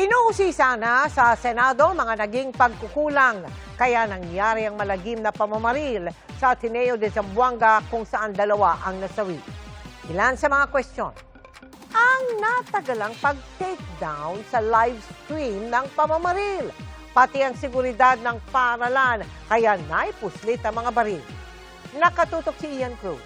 Inuusisa na sa Senado mga naging pagkukulang kaya nangyari ang malagim na pamamaril sa Ateneo de Zamboanga kung saan dalawa ang nasawi. Ilan sa mga kwestiyon? Ang natagalang pag-takedown sa live stream ng pamamaril, pati ang seguridad ng paaralan kaya naipuslit ang mga baril. Nakatutok si Ian Cruz.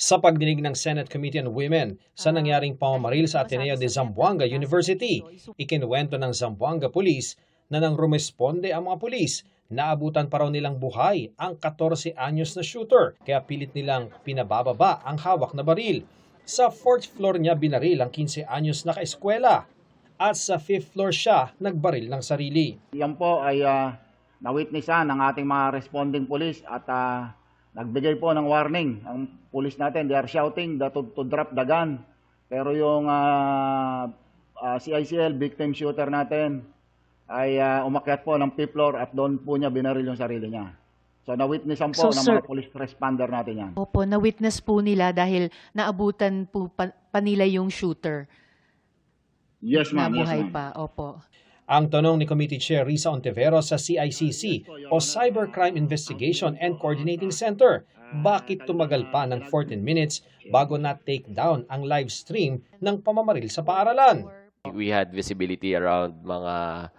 Sa pagdinig ng Senate Committee on Women sa nangyaring pamamaril sa Ateneo de Zamboanga University, ikinuwento ng Zamboanga Police na nang rumesponde ang mga pulis, naabutan pa raw nilang buhay ang 14 anyos na shooter kaya pilit nilang pinabababa ang hawak na baril. Sa 4th floor niya binaril ang 15 anyos na kaeskwela at sa 5th floor siya nagbaril ng sarili. Yan po ay na-witnessan ng ating mga responding police at nagbigay po ng warning. Ang police natin, they are shouting to drop the gun. Pero yung CICL, victim shooter natin, ay umakyat po ng 5th floor at doon po niya binaril yung sarili niya. So na-witnessan po ng mga police responder natin yan. Opo, na-witness po nila dahil naabutan po pa nila yung shooter. Yes, ma'am. Nabuhay pa, opo. Ang tanong ni Committee Chair Risa Ontiveros sa CICC o Cybercrime Investigation and Coordinating Center, bakit tumagal pa ng 14 minutes bago na-take down ang live stream ng pamamaril sa paaralan? We had visibility around mga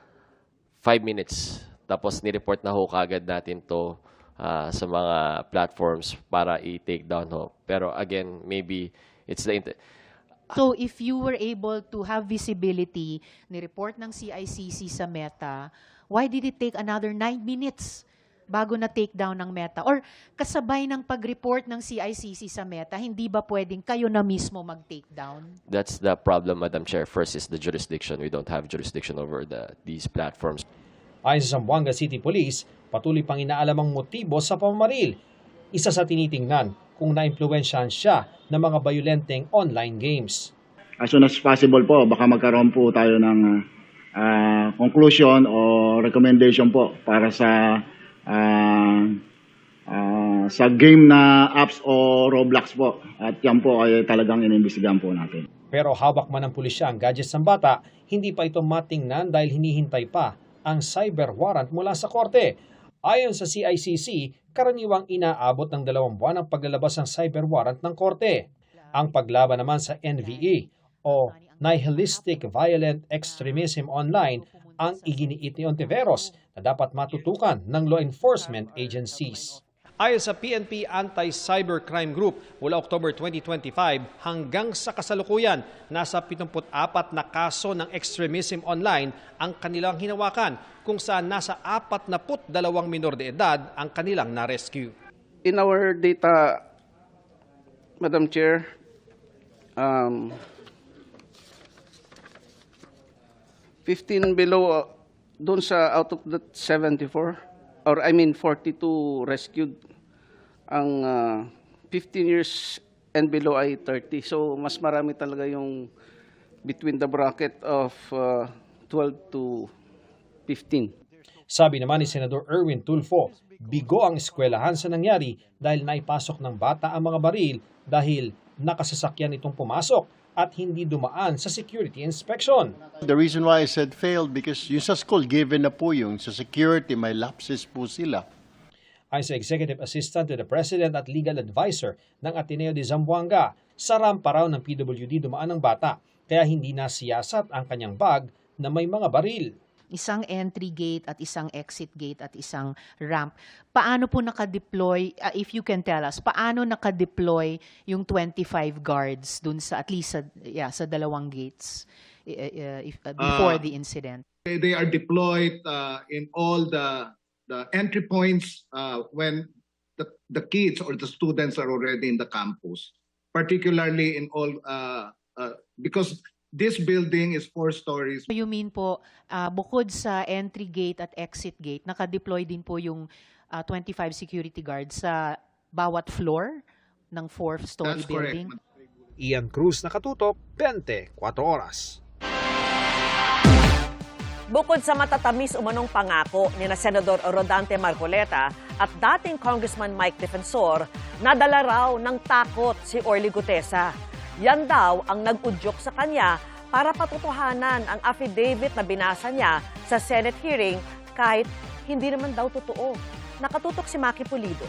5 minutes. Tapos ni-report na ho kagad natin to sa mga platforms para i-take down ho. Pero again, maybe it's the So if you were able to have visibility, ni-report ng CICC sa Meta, why did it take another 9 minutes bago na-take down ng Meta? Or kasabay ng pag-report ng CICC sa Meta, hindi ba pwedeng kayo na mismo mag-take down? That's the problem, Madam Chair. First is the jurisdiction. We don't have jurisdiction over these platforms. Ayon sa Zamboanga City Police, patuloy pang inaalam ang motibo sa pamamaril. Isa sa tinitingnan kung naimpluwensyahan siya ng mga bayolenteng online games. As soon as possible po, baka magkaroon po tayo ng conclusion o recommendation po para sa game na apps o Roblox po. At yan po ay talagang inimbestigahan po natin. Pero hawak man ng pulisya ang gadgets ng bata, hindi pa ito matingnan dahil hinihintay pa ang cyber warrant mula sa korte. Ayon sa CICC, karaniwang inaabot ng 2 buwan ang paglalabas ng cyber warrant ng korte. Ang paglaban naman sa NVE o Nihilistic Violent Extremism Online ang iginiit ni Ontiveros na dapat matutukan ng law enforcement agencies. Ayon sa PNP Anti-Cybercrime Group, mula October 2025 hanggang sa kasalukuyan, nasa 74 na kaso ng extremism online ang kanilang hinawakan, kung saan nasa 42 minor de edad ang kanilang na-rescue. In our data, Madam Chair, 15 below doon sa out of the 74, or I mean 42 rescued, ang 15 years and below ay 30. So mas marami talaga yung between the bracket of 12 to 15. Sabi naman ni Senador Erwin Tulfo, bigo ang eskwelahan sa nangyari dahil naipasok ng bata ang mga baril dahil nakasasakyan itong pumasok at hindi dumaan sa security inspection. The reason why I said failed because yung sa school given na po yung sa security may lapses po sila. Ayon sa Executive Assistant to the President at Legal Advisor ng Ateneo de Zamboanga, sa rampa raw ng PWD dumaan ng bata kaya hindi nasiyasat ang kanyang bag na may mga baril. Isang entry gate at isang exit gate at isang ramp. Paano po naka-deploy, if you can tell us, paano naka-deploy yung 25 guards dun sa at least sa dalawang gates before the incident? They are deployed in all the entry points when the kids or the students are already in the campus, particularly in all because this building is 4 stories. You mean po, bukod sa entry gate at exit gate, naka-deploy din po yung 25 security guards sa bawat floor ng 4-story building? Correct. Ian Cruz, Nakatutok, 24 Oras. Bukod sa matatamis umanong pangako ni na Senador Rodante Marcoleta at dating Congressman Mike Defensor, nadala raw ng takot si Orly Gutesa. Yan daw ang nag-udyok sa kanya para patutuhanan ang affidavit na binasa niya sa Senate hearing kahit hindi naman daw totoo. Nakatutok si Maki Pulido.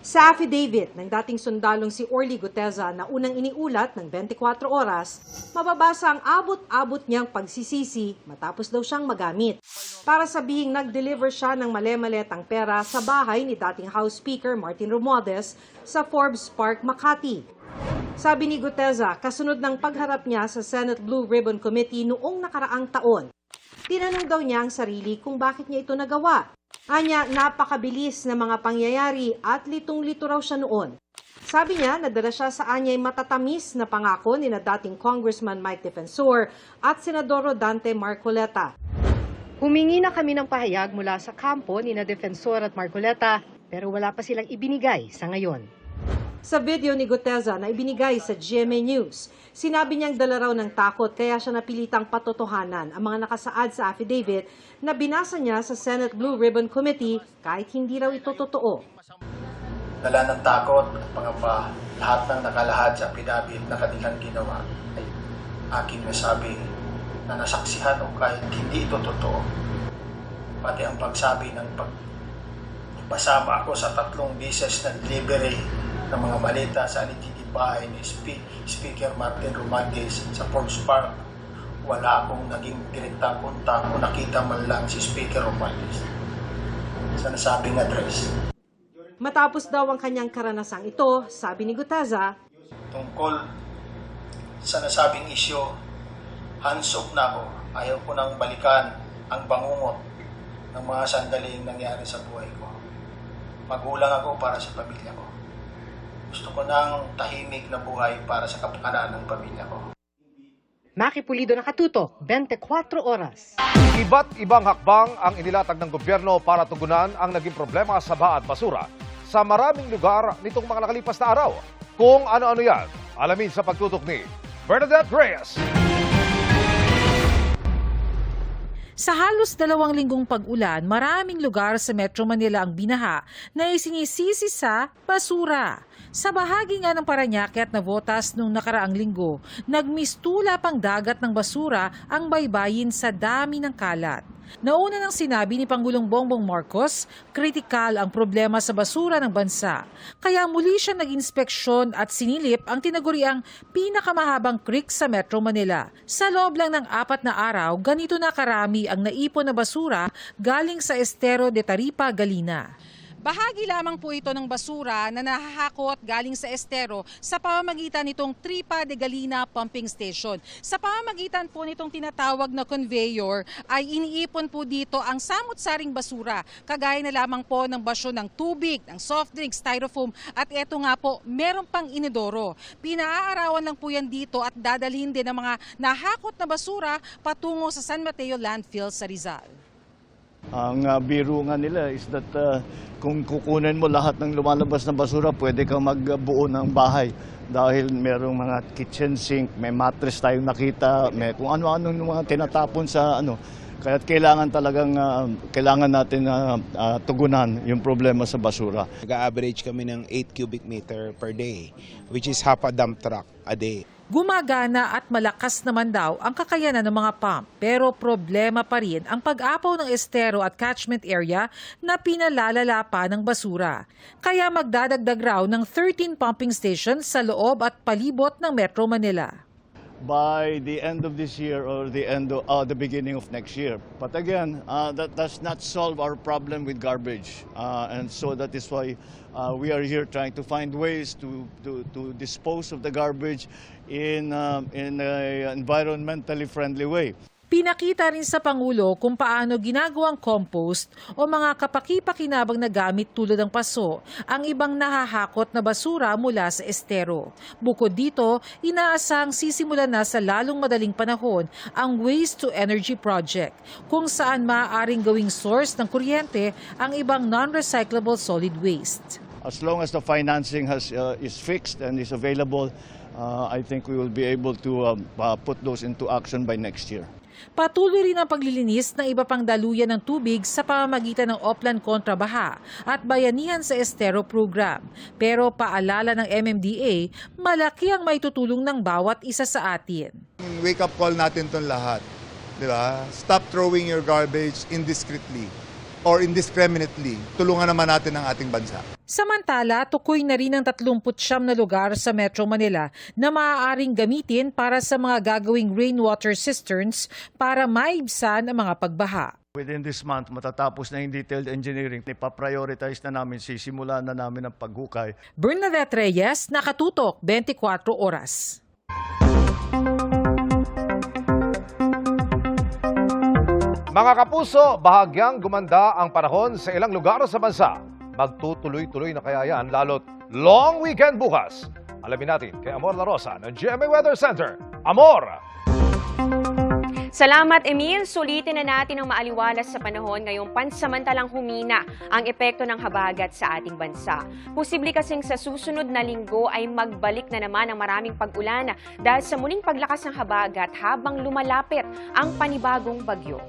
Sa affidavit ng dating sundalong si Orly Guteza na unang iniulat ng 24 oras, mababasa ang abot-abot niyang pagsisisi matapos daw siyang magamit. Para sabihing nag-deliver siya ng male-maletang pera sa bahay ni dating House Speaker Martin Romualdez sa Forbes Park, Makati. Sabi ni Guteza, kasunod ng pagharap niya sa Senate Blue Ribbon Committee noong nakaraang taon. Tinanong daw niya ang sarili kung bakit niya ito nagawa. Anya, napakabilis na mga pangyayari at litong-lito raw siya noon. Sabi niya, nadala siya sa anyay matatamis na pangako ni na dating Congressman Mike Defensor at Senador Rodante Marcoleta. Humingi na kami ng pahayag mula sa kampo ni na Defensor at Marcoleta pero wala pa silang ibinigay sa ngayon. Sa video ni Guteza na ibinigay sa GMA News, sinabi niyang dala raw ng takot kaya siya napilitang patotohanan ang mga nakasaad sa affidavit na binasa niya sa Senate Blue Ribbon Committee kahit hindi raw ito totoo. Dala ng takot at pangamba, lahat ng nakalahad sa affidavit na kanilang ginawa ay aking nasabi na nasaksihan o kahit hindi ito totoo. Pati ang pagsabi ng pagpasama ako sa 3 beses na delivery ng mga balita sa alleged bahay ni Speaker Martin Romualdez sa Forbes Park. Wala akong naging direktang kontak o nakita man lang si Speaker Romualdez sa nasabing address. Matapos daw ang kanyang karanasang ito, sabi ni Guteza, tungkol sa nasabing isyo, hands off na ako. Ayaw ko nang balikan ang bangungot ng mga sandaling nangyari sa buhay ko. Magulang ako para sa pamilya ko. Gusto ko ng tahimik na buhay para sa kapakanan ng pamilya ko. Maki Pulido, nakatutok, 24 oras. Iba't ibang hakbang ang inilatag ng gobyerno para tugunan ang naging problema sa baha at basura sa maraming lugar nitong mga nakalipas na araw. Kung ano-ano yan, alamin sa pagtutok ni Bernadette Reyes. Sa halos 2 linggong pag-ulan, maraming lugar sa Metro Manila ang binaha na isinisisi sa basura. Sa bahagi nga ng Parañaque at Navotas noong nakaraang linggo, nagmistula pang dagat ng basura ang baybayin sa dami ng kalat. Nauna nang sinabi ni Pangulong Bongbong Marcos, kritikal ang problema sa basura ng bansa. Kaya muli siya nag-inspeksyon at sinilip ang tinaguriang pinakamahabang creek sa Metro Manila. Sa loob lang ng 4 na araw, ganito na karami ang naipon na basura galing sa Estero de Taripa, Galina. Bahagi lamang po ito ng basura na nahahakot galing sa estero sa pamamagitan nitong Tripa de Galina Pumping Station. Sa pamamagitan po nitong tinatawag na conveyor ay iniipon po dito ang samut-saring basura, kagaya na lamang po ng basyo ng tubig, ng soft drink, styrofoam at eto nga po, meron pang inidoro. Pinaaarawan lang po yan dito at dadalhin din ang mga nahakot na basura patungo sa San Mateo Landfill sa Rizal. Ang biro nga nila is that kung kukunin mo lahat ng lumalabas na basura, pwede kang magbuo ng bahay. Dahil merong mga kitchen sink, may mattress tayong nakita, may kung ano-ano mga tinatapon sa ano. Kaya kailangan natin tugunan yung problema sa basura. Nag-average kami ng 8 cubic meter per day, which is half a dump truck a day. Gumagana at malakas naman daw ang kakayanan ng mga pump, pero problema pa rin ang pag-apaw ng estero at catchment area na pinalalala pa ng basura. Kaya magdadagdag raw ng 13 pumping stations sa loob at palibot ng Metro Manila. By the end of this year or the beginning of next year. But again, that does not solve our problem with garbage. And so that is why we are here trying to find ways to dispose of the garbage in an environmentally friendly way. Pinakita rin sa Pangulo kung paano ginagawang compost o mga kapaki-pakinabang na gamit tulad ng paso ang ibang nahahakot na basura mula sa estero. Bukod dito, inaasahang sisimulan na sa lalong madaling panahon ang Waste to Energy Project, kung saan maaaring gawing source ng kuryente ang ibang non-recyclable solid waste. As long as the financing is fixed and is available, I think we will be able to put those into action by next year. Patuloy rin ang paglilinis ng iba pang daluyan ng tubig sa pamamagitan ng Oplan Kontrabaha at Bayanihan sa Estero Program. Pero paalala ng MMDA, malaki ang maitutulong ng bawat isa sa atin. Wake up call natin itong lahat. Diba? Stop throwing your garbage indiscreetly or indiscriminately. Tulungan naman natin ang ating bansa. Samantala, tukoy na rin ang 39 na lugar sa Metro Manila na maaaring gamitin para sa mga gagawing rainwater cisterns para maibsan ang mga pagbaha. Within this month, matatapos na yung detailed engineering. Ipaprioritize na namin, sisimulan na namin ang paghukay. Bernadette Reyes, Nakatutok, 24 Oras. Mga kapuso, bahagyang gumanda ang panahon sa ilang lugar sa bansa. Magtutuloy-tuloy na kaya yan, lalo't long weekend bukas. Alamin natin kay Amor La Rosa ng GMA Weather Center. Amor! Salamat, Emil. Sulitin na natin ang maaliwalas sa panahon ngayong pansamantalang humina ang epekto ng habagat sa ating bansa. Posible kasing sa susunod na linggo ay magbalik na naman ang maraming pag-ulan dahil sa muling paglakas ng habagat habang lumalapit ang panibagong bagyo.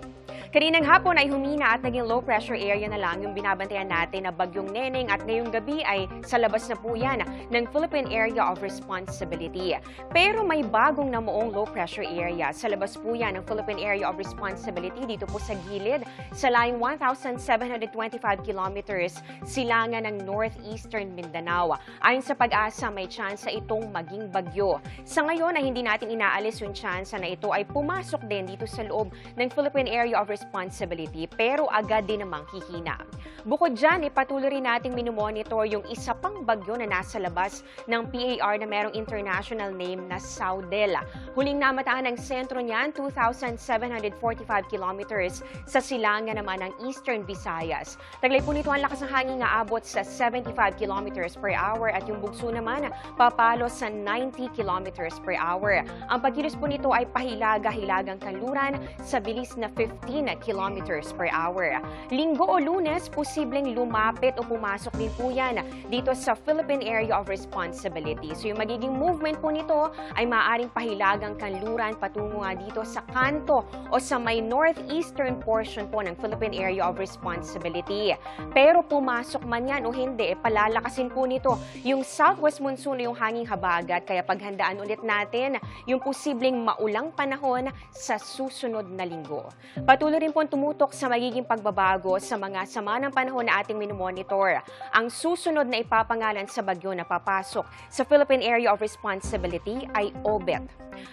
Kaninang hapon ay humina at naging low pressure area na lang yung binabantayan natin na Bagyong Neneng at ngayong gabi ay sa labas na po yan ng Philippine Area of Responsibility. Pero may bagong namuong low pressure area sa labas po yan ng Philippine Area of Responsibility dito po sa gilid sa layong 1,725 kilometers silangan ng northeastern Mindanao. Ayon sa Pag-asa, may tsansa itong maging bagyo. Sa ngayon ay hindi natin inaalis yung tsansa na ito ay pumasok din dito sa loob ng Philippine Area of Responsibility pero agad din namang hihina. Bukod dyan, patuloy rin nating minomonitor yung isa pang bagyo na nasa labas ng PAR na merong international name na Saudel. Huling namataan ng sentro niyan, 2,745 kilometers sa silangan naman ng Eastern Visayas. Taglay po nito ang lakas ng hangin nga abot sa 75 kilometers per hour at yung bugso naman papalo sa 90 kilometers per hour. Ang pagkilos po nito ay pahilaga-hilagang kanluran sa bilis na 15 kilometers per hour. Linggo o Lunes, posibleng lumapit o pumasok din po yan dito sa Philippine Area of Responsibility. So yung magiging movement po nito ay maaaring pahilagang kanluran patungo nga dito sa kanto o sa may northeastern portion po ng Philippine Area of Responsibility. Pero pumasok man yan o hindi, palalakasin po nito yung southwest monsoon o yung hanging habagat. Kaya paghandaan ulit natin yung posibleng maulang panahon sa susunod na linggo. Patuloy rin po tumutok sa magiging pagbabago sa mga sama ng panahon na ating minomonitor. Ang susunod na ipapangalan sa bagyo na papasok sa Philippine Area of Responsibility ay Obet.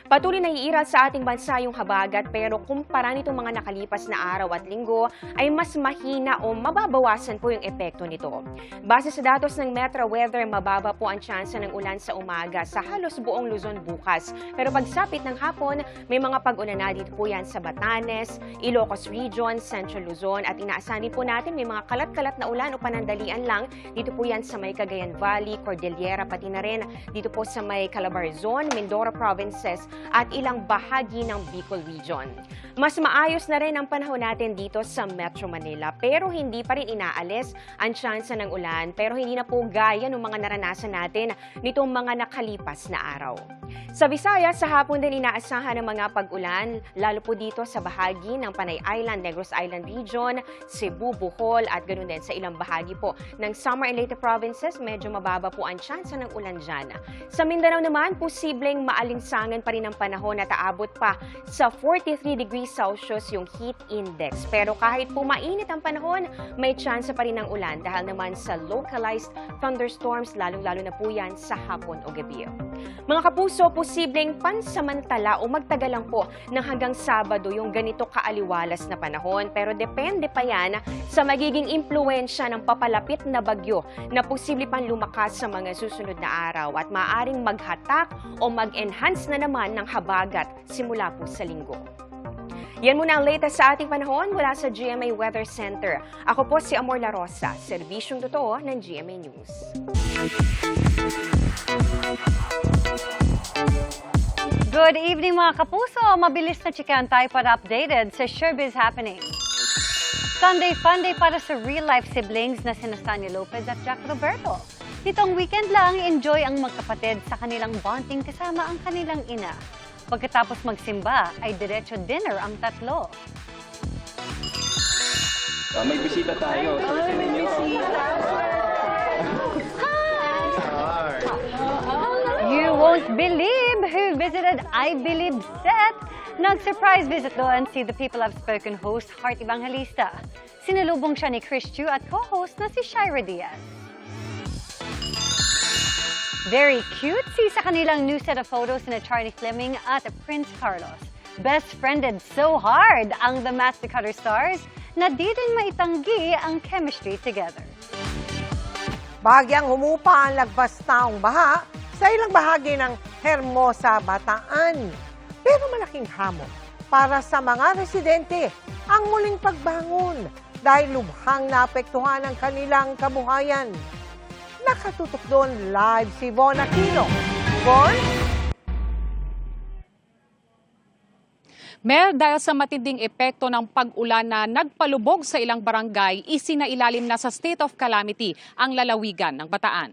Patuloy na iiral sa ating bansa yung habagat pero kumpara nitong mga nakalipas na araw at linggo ay mas mahina o mababawasan po yung epekto nito. Base sa datos ng Metro Weather, mababa po ang tsansa ng ulan sa umaga sa halos buong Luzon bukas. Pero pagsapit ng hapon, may mga pag-ulan na dito po yan sa Batanes, Ilocos Region, Central Luzon at inaasahan din po natin may mga kalat-kalat na ulan o panandalian lang dito po yan sa may Cagayan Valley, Cordillera, pati na rin dito po sa may Calabarzon, Mindoro Provinces at ilang bahagi ng Bicol Region. Mas maayos na rin ang panahon natin dito sa Metro Manila pero hindi pa rin inaalis ang tsansa ng ulan pero hindi na po gaya ng mga naranasan natin nitong mga nakalipas na araw. Sa Visayas, sa hapon din inaasahan ng mga pag-ulan lalo po dito sa bahagi ng Panay Island, Negros Island Region, Cebu, Bohol at ganoon din sa ilang bahagi po ng Samar and Leyte Provinces, medyo mababa po ang tsansa ng ulan dyan. Sa Mindanao naman, posibleng maalinsangan pa rin ang panahon at aabot pa sa 43 degrees Celsius yung heat index. Pero kahit po mainit ang panahon, may tsansa pa rin ng ulan dahil naman sa localized thunderstorms, lalong-lalo na po yan sa hapon o gabi. Mga kapuso, posibleng pansamantala o magtagal lang po ng hanggang Sabado yung ganito kaaliwalas na panahon. Pero depende pa yan sa magiging impluensya ng papalapit na bagyo na posible pang lumakas sa mga susunod na araw at maaaring maghatak o mag-enhance na naman ng habagat simula po sa linggo. Yan muna ang latest sa ating panahon mula sa GMA Weather Center. Ako po si Amor La Rosa, serbisyong totoo ng GMA News. Good evening mga kapuso! Mabilis na chikahan tayo para updated sa Showbiz Happening. Sunday fun day para sa real-life siblings na sina Sanya Lopez at Jack Roberto. Nitong weekend lang, enjoy ang magkapatid sa kanilang bonding kasama ang kanilang ina. Pagkatapos magsimba, ay diretso dinner ang tatlo. May bisita tayo. You won't believe who visited I Believe set. Nag-surprise visit doon si The People Have Spoken host Heart Evangelista. Sinalubong siya ni Chris Chu at co-host na si Shira Diaz. Very cutesy sa kanilang new set of photos na Charlie Fleming at Prince Carlos. Best friended so hard ang The Mask the Cutter stars na di din maitanggi ang chemistry together. Bahagyang humupa ang lagpas-taong baha sa ilang bahagi ng Hermosa, Bataan. Pero malaking hamon para sa mga residente ang muling pagbangon dahil lubhang naapektuhan ang kanilang kabuhayan. Nakatutok doon live si Von Aquino. Von? Mel, dahil sa matinding epekto ng pag-ulan na nagpalubog sa ilang barangay, isinailalim na sa state of calamity ang lalawigan ng Bataan.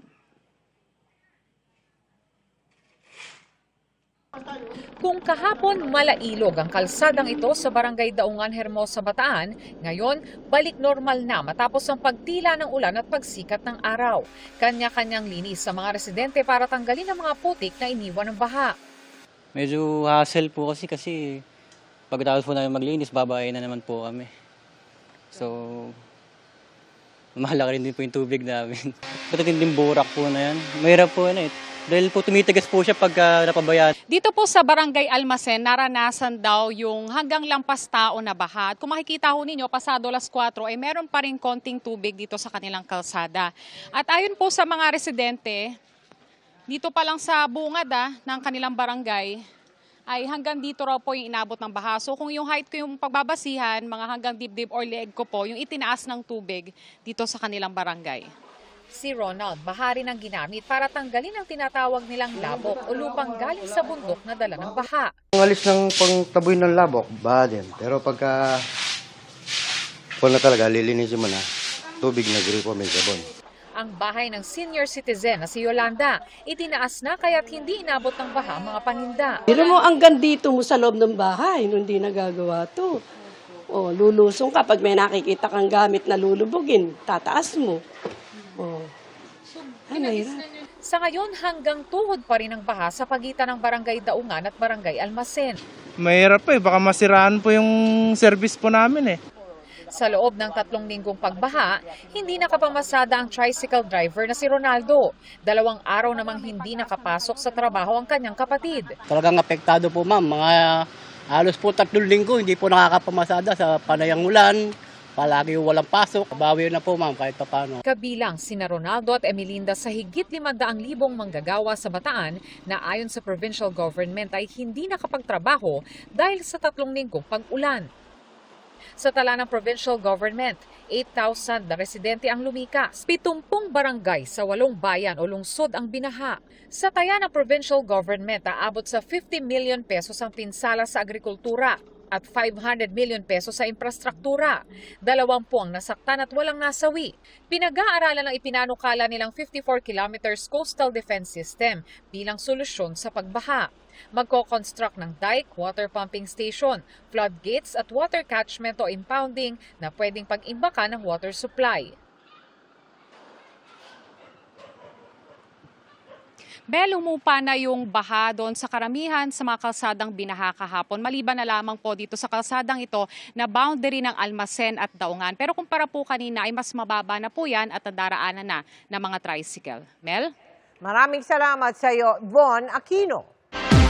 Kung kahapon malailog ang kalsadang ito sa Barangay Daungan, Hermosa, Bataan, ngayon balik normal na matapos ang pagtila ng ulan at pagsikat ng araw. Kanya-kanyang linis sa mga residente para tanggalin ang mga putik na iniwan ng baha. Medyo hassle po kasi pagkatapos po namin maglinis, babae na naman po kami. So, mahalaga rin din po yung tubig namin. Matitinding burak po na yan. Mahirap po na dahil po tumitigas po siya pagka napabayaan. Dito po sa Barangay Almacen, naranasan daw yung hanggang lampas tao na baha. At kung makikita ho ninyo, pasado alas 4 ay meron pa rin konting tubig dito sa kanilang kalsada. At ayon po sa mga residente, dito pa lang sa bungad ng kanilang barangay, ay hanggang dito raw po yung inabot ng baha. So kung yung height ko yung pagbabasihan, mga hanggang dibdib or leeg ko po, yung itinaas ng tubig dito sa kanilang barangay. Si Ronald, bahari ng ginamit para tanggalin ang tinatawag nilang labok o lupang galing sa bundok na dala ng baha. Ang alis ng pangtaboy ng labok, baha din. Pero pagka full na talaga, lilinisin mo na, tubig na gripo, may sabon. Ang bahay ng senior citizen na si Yolanda, itinaas na kaya't hindi inabot ng baha ang mga paninda. Pero mo hanggang dito mo sa loob ng bahay, hindi nagagawa to. O, lulusong ka pag may nakikita kang gamit na lulubugin, tataas mo. Oh. Sa ngayon, hanggang tuhod pa rin ang baha sa pagitan ng Barangay Daungan at Barangay Almacen. Mahirap baka masiraan po yung service po namin Sa loob ng 3 linggong pagbaha, hindi nakapamasada ang tricycle driver na si Ronaldo. 2 araw namang hindi nakapasok sa trabaho ang kanyang kapatid. Talagang apektado po ma'am, mga halos po 3 linggo hindi po nakakapamasada sa panayang ulan. Palagi walang pasok, bawi na po ma'am kahit paano. Kabilang sina Ronaldo at Emelinda sa higit 500,000 manggagawa sa Bataan na ayon sa provincial government ay hindi nakapagtrabaho dahil sa 3 linggong pag-ulan. Sa tala ng provincial government, 8,000 na residente ang lumikas. 70 barangay sa 8 bayan o lungsod ang binaha. Sa taya ng provincial government, aabot sa 50 million pesos ang pinsala sa agrikultura at 500 million pesos sa infrastruktura. 20 ang nasaktan at walang nasawi. Pinag-aaralan ng ipinanukala nilang 54 kilometers coastal defense system bilang solusyon sa pagbaha. Magko-construct ng dike, water pumping station, floodgates at water catchment o impounding na pwedeng pag-imbakan ng water supply. Mel, humupa na yung baha doon sa karamihan sa mga kalsadang binaha kahapon. Maliban na lamang po dito sa kalsadang ito na boundary ng Almacen at Daungan. Pero kumpara po kanina ay mas mababa na po yan at nadaraanan na ng mga tricycle. Mel? Maraming salamat sa iyo, Von Aquino.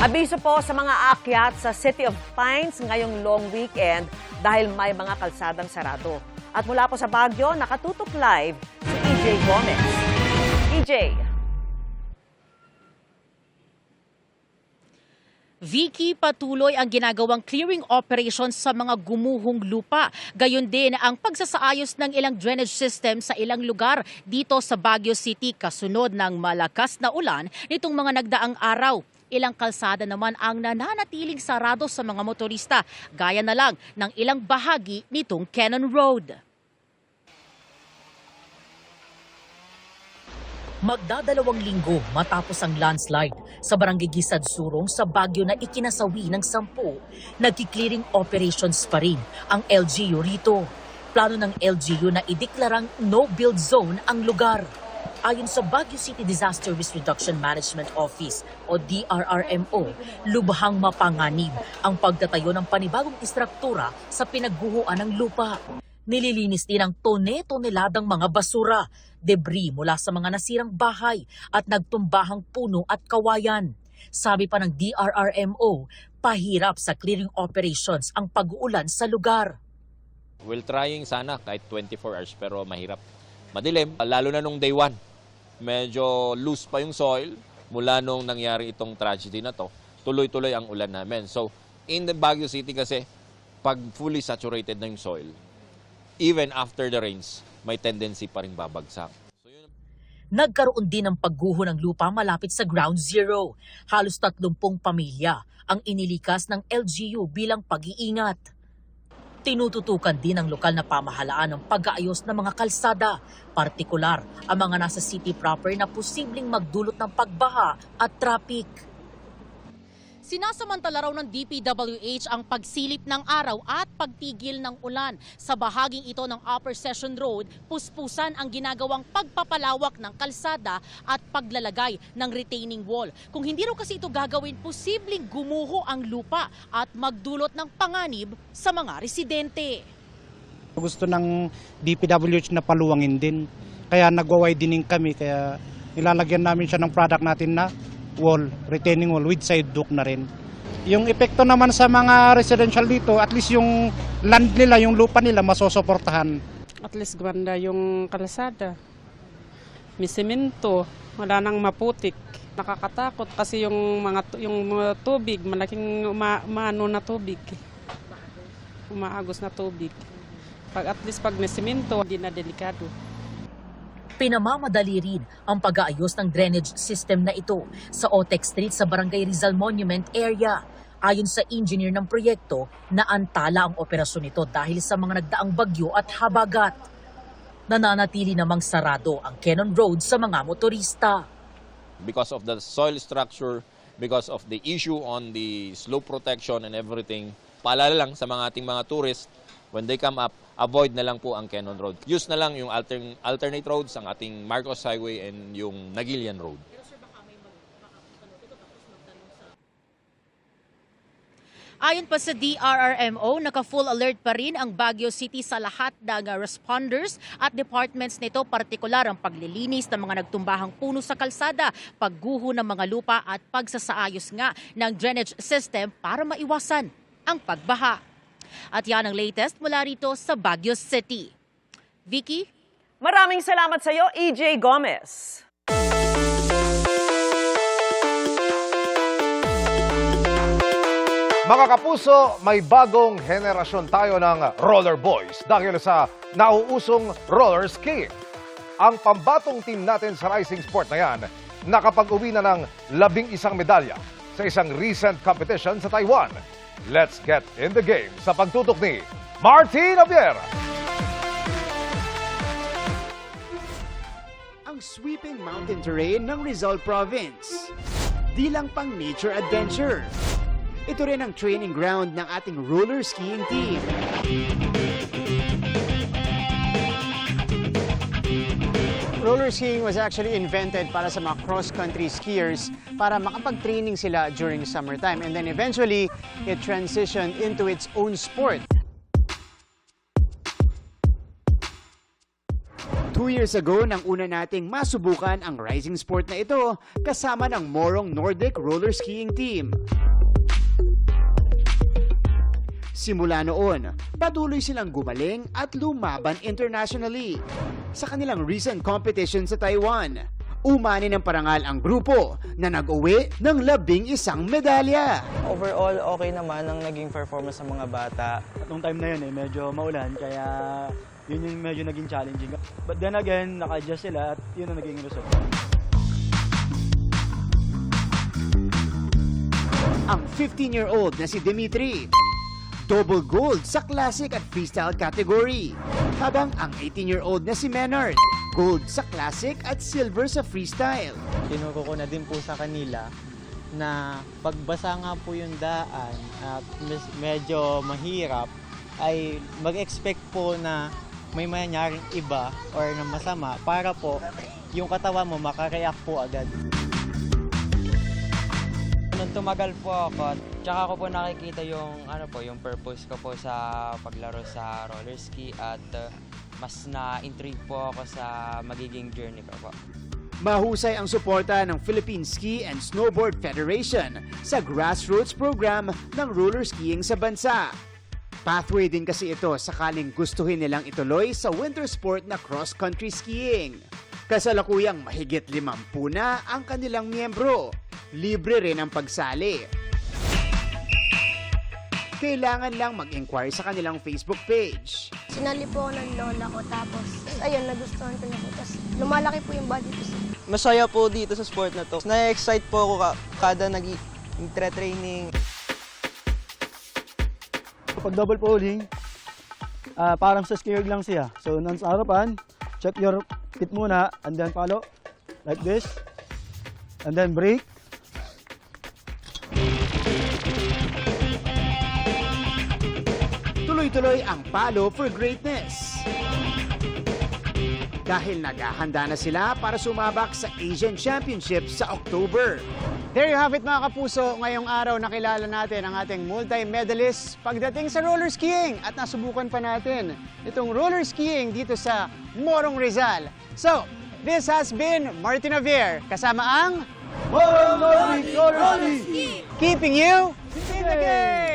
Abiso po sa mga akyat sa City of Pines ngayong long weekend dahil may mga kalsadang sarado. At mula po sa Baguio, nakatutok live si EJ Gomez. EJ. Vicky, patuloy ang ginagawang clearing operations sa mga gumuhong lupa. Gayon din ang pagsasaayos ng ilang drainage system sa ilang lugar dito sa Baguio City kasunod ng malakas na ulan nitong mga nagdaang araw. Ilang kalsada naman ang nananatiling sarado sa mga motorista, gaya na lang ng ilang bahagi nitong Cannon Road. Magdadalawang linggo matapos ang landslide sa Barangay Gisad Surong sa Baguio na ikinasawi ng 10, nagki-clearing operations pa rin ang LGU rito. Plano ng LGU na ideklarang no-build zone ang lugar. Ayon sa Baguio City Disaster Risk Reduction Management Office o DRRMO, lubhang mapanganib ang pagtatayo ng panibagong istruktura sa pinagguhuan ng lupa. Nililinis din ang tone-toneladang mga basura, debris mula sa mga nasirang bahay at nagtumbahang puno at kawayan. Sabi pa ng DRRMO, pahirap sa clearing operations ang pag-uulan sa lugar. We're trying sana kahit 24 hours pero mahirap. Madilim, lalo na nung day 1. Medyo loose pa yung soil mula nung nangyari itong tragedy na to. Tuloy-tuloy ang ulan namin. So, in the Baguio City kasi, pag fully saturated na yung soil, even after the rains, may tendency pa rin babagsak. Nagkaroon din ng pagguho ng lupa malapit sa Ground Zero. Halos 30 pamilya ang inilikas ng LGU bilang pag-iingat. Tinututukan din ng lokal na pamahalaan ang pag-aayos ng mga kalsada, partikular ang mga nasa city proper na posibleng magdulot ng pagbaha at traffic. Sinasamantala raw ng DPWH ang pagsilip ng araw at pagtigil ng ulan. Sa bahaging ito ng Upper Session Road, puspusan ang ginagawang pagpapalawak ng kalsada at paglalagay ng retaining wall. Kung hindi raw kasi ito gagawin, posibleng gumuho ang lupa at magdulot ng panganib sa mga residente. Gusto ng DPWH na paluwangin din. Kaya nagwa-widening kami, kaya nilalagyan namin siya ng product natin na wall, retaining wall with side dock na rin. Yung epekto naman sa mga residential dito, at least yung land nila, yung lupa nila masosuportahan. At least ganda yung kalsada. May semento, wala nang maputik. Nakakatakot kasi yung mga tubig, malaking umaano na tubig. Umaagos na tubig. At least pag may semento, hindi na delikado. Pinamamadali rin ang pag-aayos ng drainage system na ito sa Otex Street sa Barangay Rizal Monument area. Ayon sa engineer ng proyekto, naantala ang operasyon nito dahil sa mga nagdaang bagyo at habagat. Nananatili namang sarado ang Cannon Road sa mga motorista. Because of the soil structure, because of the issue on the slope protection and everything, paalala lang sa mga ating mga tourists, when they come up, avoid na lang po ang Cannon Road. Use na lang yung alternate roads, ang ating Marcos Highway and yung Nagilian Road. Ayon pa sa DRRMO, naka-full alert pa rin ang Baguio City sa lahat ng responders at departments nito, partikular ang paglilinis ng mga nagtumbahang puno sa kalsada, pagguho ng mga lupa at pagsasaayos nga ng drainage system para maiwasan ang pagbaha. At yan ang latest mula rito sa Baguio City. Vicky? Maraming salamat sa iyo, EJ Gomez. Mga kapuso, may bagong henerasyon tayo ng roller boys dahil sa nauusong roller skiing. Ang pambatong team natin sa rising sport na yan, nakapag-uwi na ng 11 medalya sa isang recent competition sa Taiwan. Let's get in the game sa pagtutok ni Martin Abiera. Ang sweeping mountain terrain ng Rizal Province. Di lang pang nature adventure. Ito rin ang training ground ng ating roller skiing team. Roller skiing was actually invented para sa mga cross-country skiers para makapag-training sila during summertime. And then eventually, it transitioned into its own sport. 2 years ago, nang una nating masubukan ang rising sport na ito kasama ng Morong Nordic Roller Skiing Team. Simula noon, patuloy silang gumaling at lumaban internationally. Sa kanilang recent competition sa Taiwan, umani ng parangal ang grupo na nag-uwi ng 11 medalya. Overall, okay naman ang naging performance ng mga bata. Nung time na yun, medyo maulan, kaya yun yung medyo naging challenging. But then again, naka-adjust sila at yun ang naging result. Ang 15-year-old na si Dimitri, double gold sa classic at freestyle category. Habang ang 18-year-old na si Menard, gold sa classic at silver sa freestyle. Tinuro ko na din po sa kanila na pagbasa nga po yung daan at medyo mahirap, ay mag-expect po na may mangyaring iba or na masama para po yung katawan mo makareact po agad. Nung tumagal po ako, tsaka ko po nakikita yung yung purpose ko po sa paglaro sa roller ski at mas na-intrigue po ako sa magiging journey ko po. Mahusay ang suporta ng Philippine Ski and Snowboard Federation sa grassroots program ng roller skiing sa bansa. Pathway din kasi ito sakaling gustuhin nilang ituloy sa winter sport na cross-country skiing. Kasalukuyang mahigit 50 na ang kanilang miyembro. Libre rin ang pagsali. Kailangan lang mag-inquire sa kanilang Facebook page. Sinali po ako ng lola ko tapos ayun, nagustuhan ko na po. Tapos lumalaki po yung body ko. Masaya po dito sa sport na to. Na-excite po ako kada nag-training. Pag double pulling, parang sa skier lang siya. So, nasa harapan, check your feet muna, and then follow, like this. And then brake. Tuloy-tuloy ang palo for greatness. Dahil naghahanda na sila para sumabak sa Asian Championship sa October. There you have it mga kapuso, ngayong araw nakilala natin ang ating multi-medalist pagdating sa roller skiing at nasubukan pa natin itong roller skiing dito sa Morong Rizal. So, this has been Martin Javier kasama ang Morong Roller Ski! keeping you in the game!